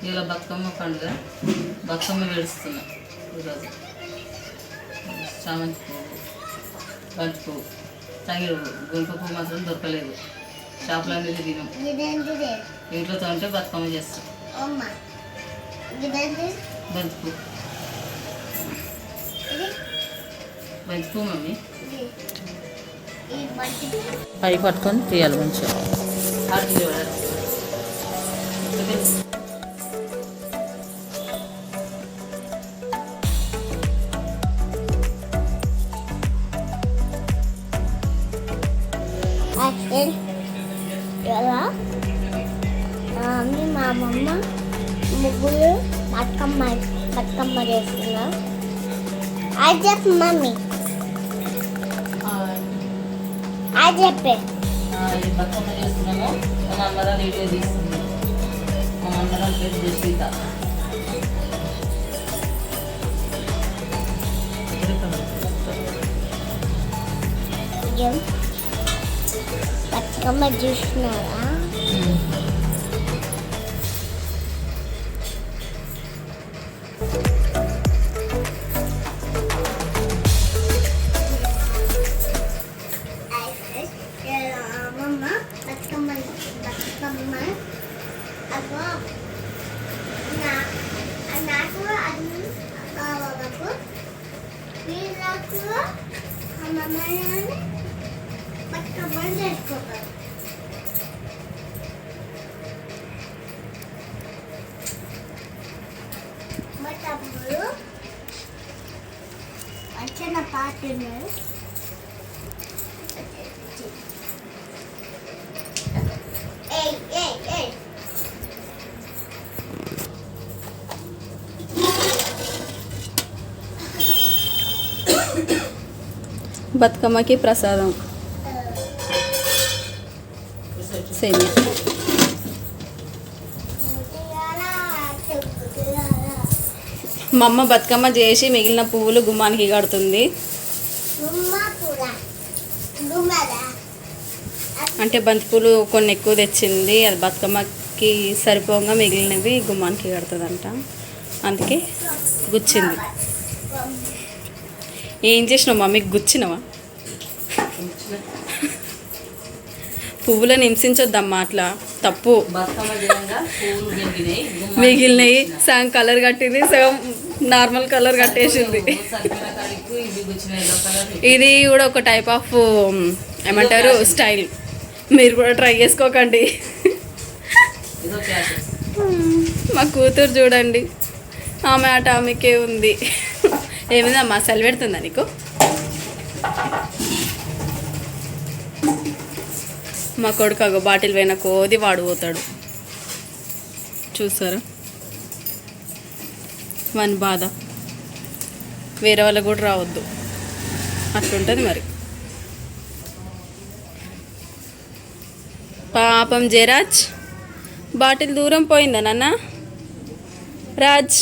ఇలా బతుకమ్మ పండుగ బతుకమ్మ వేడుస్తున్నా ఈరోజు. చామంతి పువ్వు, బంతి పువ్వు, తంగిడు గుంపు పువ్వు మాత్రం దొరకలేదు. షాపులో అనేది తినం. ఇంట్లో ఉంటే బతుకమ్మ చేస్తాం. బంతి పువ్వు, బంతి పువ్వు మమ్మీ పై పట్టుకొని తీయాలి మంచిగా. ఇలా మా అమ్మమ్మ ముగ్గులు బతుకమ్మ చేస్తున్నా. అది చెప్పు మమ్మీ, అది చెప్పే. బతుకమ్మ చేస్తున్నాము. మా అమ్మరా వీడియో తీస్తుంది. మా అమ్మరా పేరు జస్విత. బతుకమ్మ చూస్తున్నారా? అమ్మమ్మ బతుకమ్మ అగో నాకు అది బాబాకు వీళ్ళకు అమ్మమ్మ బతుకమ్మ చేసుకోవాలి. మా తమ్ముడు వచ్చిన పాటను బతుకమ్మకి ప్రసాదం సేమియా. మా అమ్మ బతుకమ్మ చేసి మిగిలిన పువ్వులు గుమ్మానికి కడుతుంది. అంటే బంతి పూలు కొన్ని ఎక్కువ తెచ్చింది, అది బతుకమ్మకి సరిపోగా మిగిలినవి గుమ్మానికి కడుతుందంట. అందుకే గుచ్చింది. ఏం చేసినావు మమ్మీకి గుచ్చినవా? పువ్వులను హింసించొద్దమ్మా, అట్లా తప్పు. మిగిలినవి సగం కలర్ కట్టింది, సగం నార్మల్ కలర్ కట్టేసింది. ఇది కూడా ఒక టైప్ ఆఫ్ ఏమంటారు స్టైల్. మీరు కూడా ట్రై చేసుకోకండి. మా కూతురు చూడండి, ఆమె ఆట ఆమెకే ఉంది. ఏమిందమ్మా, సెల్ పెడుతుందా నీకు? మా కొడుకు అగో బాటిల్ పోయిన కోది వాడు పోతాడు. చూసారా వాని బాధ. వేరే వాళ్ళకు కూడా రావద్దు, అట్లుంటుంది మరి. పాపం జయరాజ్ బాటిల్ దూరం పోయిందా నాన్న? రాజు